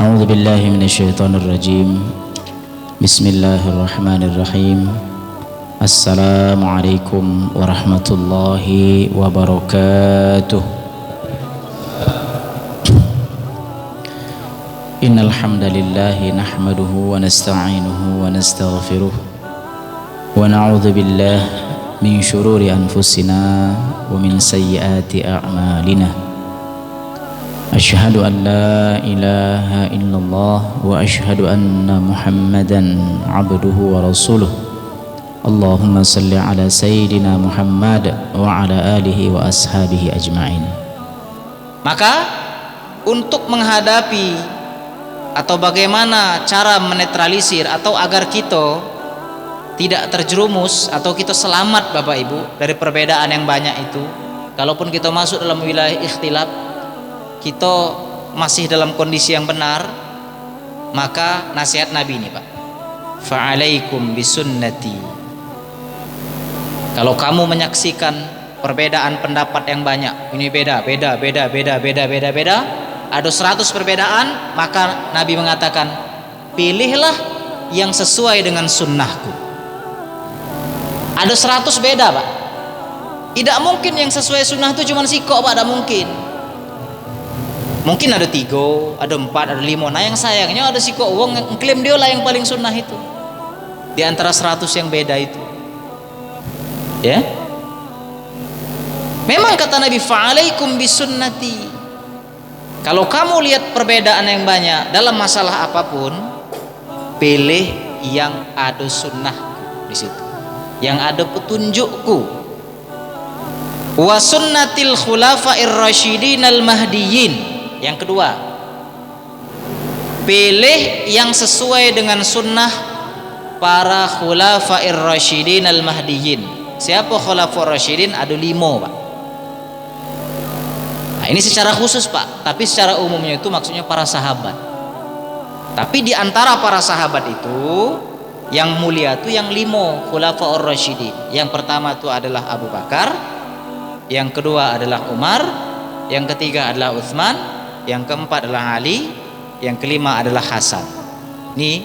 أعوذ بالله من الشيطان الرجيم. بسم الله الرحمن الرحيم. السلام عليكم ورحمة الله وبركاته. إن الحمد لله نحمده ونستعينه ونستغفره ونعوذ بالله من شرور أنفسنا ومن سيئات أعمالنا. أشهد أن لا إله إلا الله وأشهد أن محمدا عبده ورسوله. اللهم صل على سيدنا محمد وعلى آله وأصحابه أجمعين. Maka untuk menghadapi atau bagaimana cara menetralisir atau agar kita tidak terjerumus atau kita selamat Bapak Ibu dari perbedaan yang banyak itu, kalaupun kita masuk dalam wilayah ikhtilaf, kita masih dalam kondisi yang benar, maka nasihat Nabi ini Pak, fa'alaikum bisunnati. Kalau kamu menyaksikan perbedaan pendapat yang banyak, ini beda, ada 100 perbedaan, maka Nabi mengatakan, pilihlah yang sesuai dengan sunnahku. Ada 100 beda Pak, tidak mungkin yang sesuai sunnah itu cuma sikok Pak, tidak mungkin. Mungkin ada 3, ada 4, ada 5. Nah yang sayangnya ada si kok wong yang klaim dia lah yang paling sunnah itu di antara 100 yang beda itu. Ya, memang kata Nabi, fa'alaikum bisunnati. Kalau kamu lihat perbedaan yang banyak dalam masalah apapun, pilih yang ada sunnahku di situ, yang ada petunjukku. Wa sunnatil khulafa'ir rasyidin al mahdiyyin. Yang kedua, pilih yang sesuai dengan sunnah para khulafa'ir rasyidin al mahdiyyin. Siapa khulafa'ir rasyidin? Ada 5 Pak. Nah, ini secara khusus Pak, tapi secara umumnya itu maksudnya para sahabat. Tapi di antara para sahabat itu yang mulia itu yang 5 khulafa'ir rasyidin. Yang pertama itu adalah Abu Bakar, yang kedua adalah Umar, yang ketiga adalah Utsman, yang keempat adalah Ali, yang kelima adalah Hasan. Ini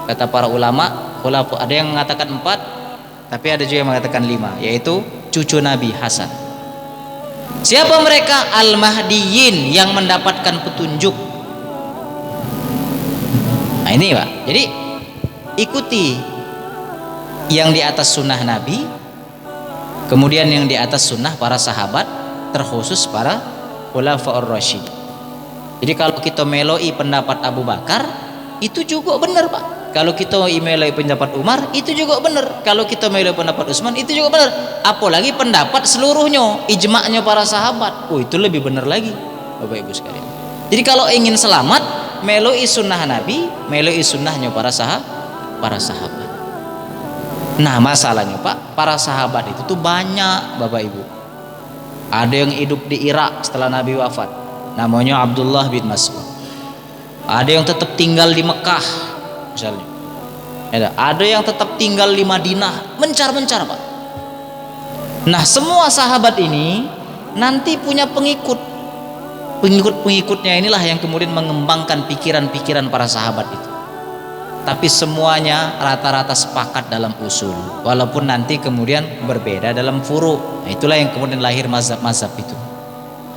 kata para ulama, ada yang mengatakan 4, tapi ada juga yang mengatakan 5, yaitu cucu Nabi Hasan. Siapa mereka? Al-Mahdiyyin, yang mendapatkan petunjuk. Nah ini Pak, jadi ikuti yang di atas sunnah Nabi, kemudian yang di atas sunnah para sahabat, terkhusus para khulafa'ur rasyid. Jadi kalau kita meloi pendapat Abu Bakar, itu juga benar Pak. Kalau kita meloi pendapat Umar, itu juga benar. Kalau kita meloi pendapat Utsman, itu juga benar. Apalagi pendapat seluruhnya, ijma'nya para sahabat, itu lebih benar lagi Bapak Ibu sekalian. Jadi kalau ingin selamat, meloi sunnah Nabi, meloi sunnahnya para sahabat. Nah masalahnya Pak, para sahabat itu tuh banyak Bapak Ibu. Ada yang hidup di Irak setelah Nabi wafat, namanya Abdullah bin Mas'ud. Ada yang tetap tinggal di Mekah misalnya. Ada yang tetap tinggal di Madinah, mencar-mencar Pak. Nah semua sahabat ini nanti punya pengikut. Pengikut-pengikutnya inilah yang kemudian mengembangkan pikiran-pikiran para sahabat itu. Tapi semuanya rata-rata sepakat dalam usul, walaupun nanti kemudian berbeda dalam furu'. Nah, itulah yang kemudian lahir mazhab-mazhab itu.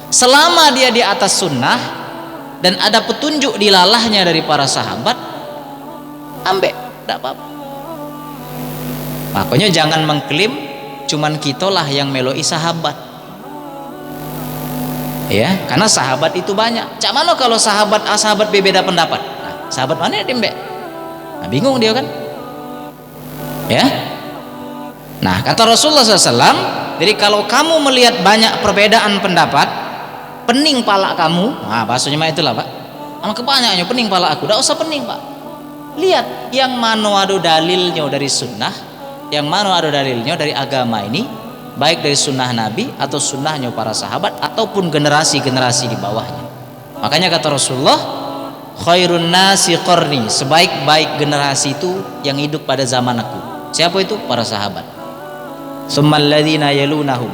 Selama dia di atas sunnah dan ada petunjuk di lalahnya dari para sahabat, ambek, tidak apa-apa. Makanya jangan mengklaim cuman kitalah yang meloi sahabat, ya, karena sahabat itu banyak. Cak mana kalau sahabat berbeda pendapat? Nah, sahabat mana yang dembek? Nah, bingung dia kan, ya. Nah kata Rasulullah SAW, jadi kalau kamu melihat banyak perbedaan pendapat, pening pala kamu. Nah bahasanya mah itulah Pak, sama kebanyakannya pening pala aku. Tidak usah pening Pak, lihat yang mana ada dalilnya dari sunnah, yang mana ada dalilnya dari agama ini, baik dari sunnah Nabi atau sunnahnya para sahabat ataupun generasi-generasi di bawahnya. Makanya kata Rasulullah, khairun nasi qarni, sebaik-baik generasi itu yang hidup pada zaman aku. Siapa itu? Para sahabat. Tsummal ladzina yalunahum,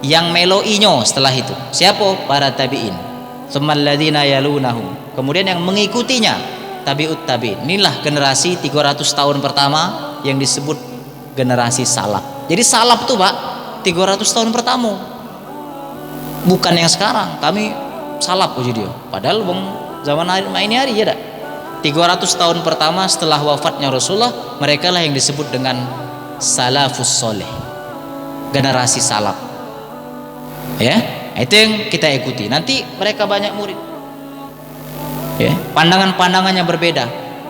yang meloinya setelah itu siapa? Para tabi'in. tsummal ladzina yalunahum, kemudian yang mengikutinya, tabi'ut tabi'in. Inilah generasi 300 tahun pertama yang disebut generasi salaf. Jadi salaf tuh Pak 300 tahun pertama, bukan yang sekarang kami salaf puji dia, padahal bang zaman ini hari ya dak. 300 tahun pertama setelah wafatnya Rasulullah, mereka lah yang disebut dengan salafus soleh, generasi salaf. Ya, itu yang kita ikuti. Nanti mereka banyak murid. Ya, pandangan-pandangannya berbeda.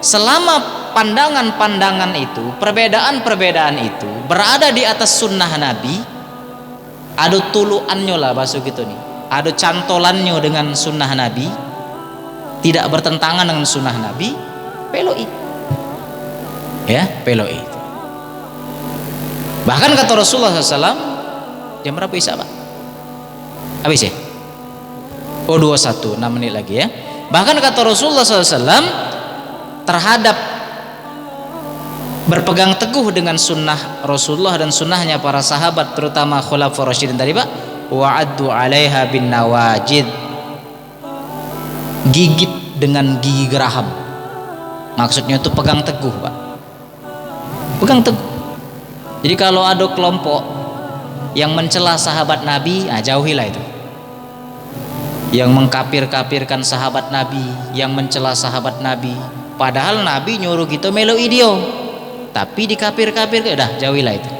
Selama pandangan-pandangan itu, perbedaan-perbedaan itu berada di atas sunnah Nabi, ada tuluannya lah bahasa gitu nih, ada cantolannya dengan sunnah Nabi, tidak bertentangan dengan sunnah Nabi, peloi. Ya, peloi. Bahkan kata Rasulullah SAW, jam berapa Isya Pak? Habis ya? Oh 21, 6 menit lagi ya. Bahkan kata Rasulullah SAW terhadap berpegang teguh dengan sunnah Rasulullah dan sunnahnya para sahabat, terutama khulafaur rasyidin tadi Pak, wa'addu 'alaiha bin nawajid, gigit dengan gigi geraham. Maksudnya itu pegang teguh Pak, pegang teguh. Jadi kalau ada kelompok yang mencela sahabat Nabi, jauhilah itu. Yang mengkafir-kafirkan sahabat Nabi, yang mencela sahabat Nabi, padahal Nabi nyuruh kita melo idio, tapi dikafir-kafir, udah jauhilah itu.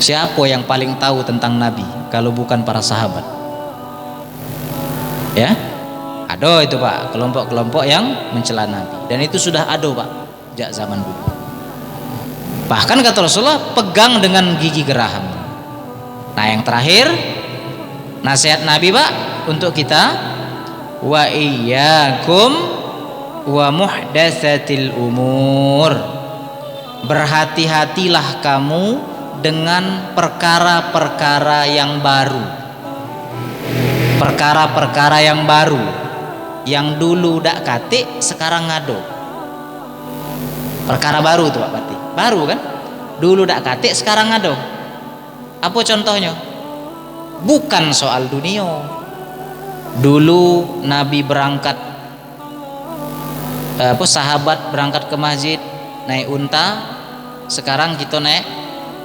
Siapa yang paling tahu tentang Nabi kalau bukan para sahabat? Ya, ada itu Pak, kelompok-kelompok yang mencela Nabi, dan itu sudah ada Pak sejak zaman dulu. Bahkan kata Rasulullah, pegang dengan gigi geraham. Nah yang terakhir, nasihat Nabi Pak untuk kita, wa iyyakum wa muhdatsatil umur, berhati-hatilah kamu dengan perkara-perkara yang baru, perkara-perkara yang baru, yang dulu dak kate sekarang ngado. Perkara baru tuh Pak, berarti baru kan, dulu dak kate sekarang ngado. Apa contohnya? Bukan soal dunia. Dulu Nabi berangkat, sahabat berangkat ke masjid naik unta, sekarang kita naik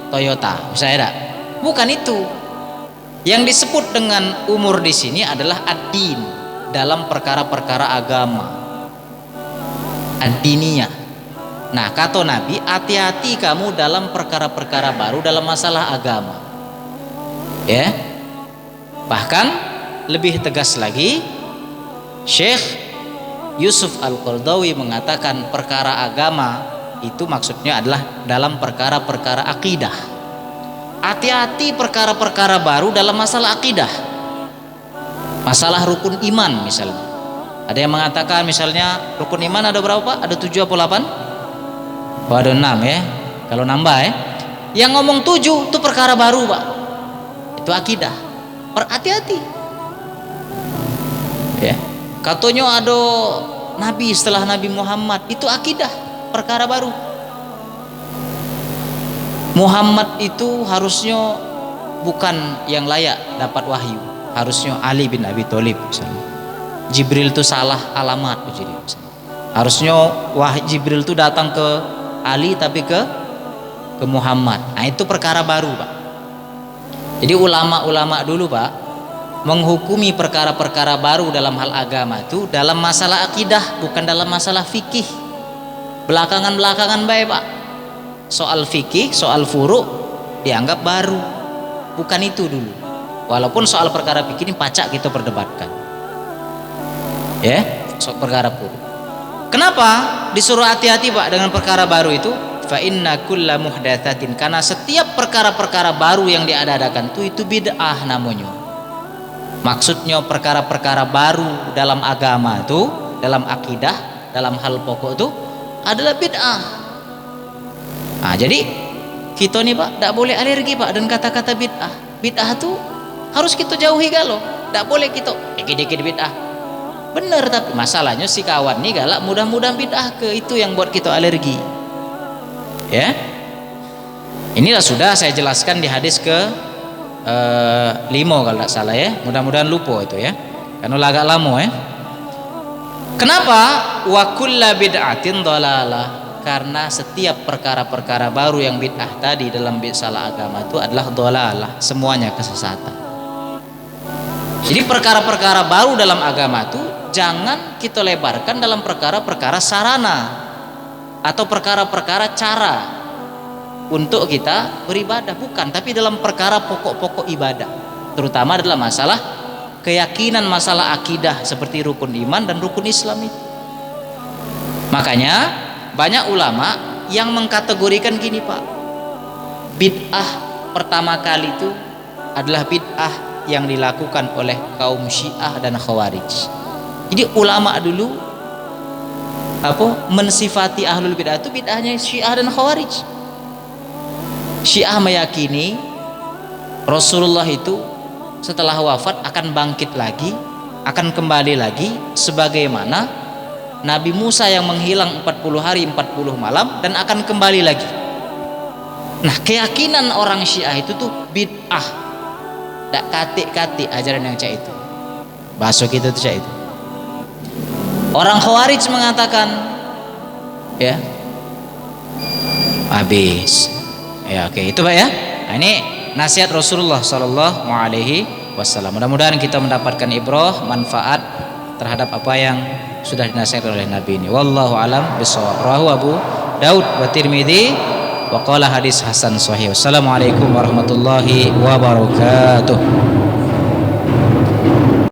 Toyota, misalnya. Bukan itu. Yang disebut dengan umur di sini adalah ad-din, dalam perkara-perkara agama, ad-diniyah. Nah kata Nabi, hati-hati kamu dalam perkara-perkara baru dalam masalah agama. Ya, bahkan lebih tegas lagi, Syekh Yusuf Al-Qaradawi mengatakan perkara agama itu maksudnya adalah dalam perkara-perkara akidah. Hati-hati perkara-perkara baru dalam masalah akidah, masalah rukun iman misalnya. Ada yang mengatakan misalnya rukun iman ada berapa Pak? Ada 7 atau 8? Oh, ada 6 ya, kalau nambah ya. Yang ngomong 7 itu perkara baru Pak, itu akidah. Hati-hati ya. Katanya ada Nabi setelah Nabi Muhammad, itu akidah, perkara baru. Muhammad itu harusnya bukan yang layak dapat wahyu, harusnya Ali bin Abi Thalib misalnya. Jibril itu salah alamat misalnya. Harusnya Jibril itu datang ke Ali tapi ke Muhammad. Nah itu perkara baru Pak. Jadi ulama-ulama dulu Pak menghukumi perkara-perkara baru dalam hal agama itu dalam masalah akidah, bukan dalam masalah fikih. Belakangan-belakangan baik Pak, soal fikih, soal furu' dianggap baru, bukan itu dulu. Walaupun soal perkara fikih ini pacak kita perdebatkan, ya, soal perkara furu'. Kenapa disuruh hati-hati Pak dengan perkara baru itu? Fa inna kulla muhdatsatin, karena setiap perkara-perkara baru yang diadakan itu bid'ah namanya. Maksudnya perkara-perkara baru dalam agama itu, dalam akidah, dalam hal pokok itu adalah bid'ah. Nah, jadi kita nih Pak tidak boleh alergi Pak dan kata-kata bid'ah. Bid'ah itu harus kita jauhi galau. Tidak boleh kita dikit-dikit bid'ah. Bener, tapi masalahnya si kawan nih galak mudah-mudahan bid'ah ke, itu yang buat kita alergi. Ya, inilah sudah saya jelaskan di hadis ke 5 kalau tidak salah ya, mudah-mudahan lupa itu ya. Kan ulah agak lama ya. Kenapa? Wa kullu bid'atin dhalalah. Karena setiap perkara-perkara baru yang bid'ah tadi dalam masalah agama itu adalah dhalalah, semuanya kesesatan. Jadi perkara-perkara baru dalam agama itu jangan kita lebarkan dalam perkara-perkara sarana atau perkara-perkara cara untuk kita beribadah, bukan, tapi dalam perkara pokok-pokok ibadah, terutama adalah masalah keyakinan, masalah akidah seperti rukun iman dan rukun Islam itu. Makanya banyak ulama yang mengkategorikan gini Pak, bid'ah pertama kali itu adalah bid'ah yang dilakukan oleh kaum Syiah dan Khawarij. Jadi ulama dulu mensifati ahlul bid'ah itu bid'ahnya Syiah dan Khawarij. Syiah meyakini Rasulullah itu setelah wafat akan bangkit lagi, akan kembali lagi sebagaimana Nabi Musa yang menghilang 40 hari 40 malam dan akan kembali lagi. Nah, keyakinan orang Syiah itu tuh bid'ah, tak katik-katik ajaran yang cak itu, bahasa kita tuh cak itu. Orang Khawarij mengatakan ya habis ya, oke, itu Pak ya. Nah, ini nasihat Rasulullah Sallallahu Alaihi Wasallam. Mudah-mudahan kita mendapatkan ibrah, manfaat terhadap apa yang sudah dinasihatkan oleh Nabi ini. Wallahu alam bishawab. Rawahu Abu Daud wa Tirmidzi wa qala hadis hasan sahih. Wassalamualaikum warahmatullahi wabarakatuh.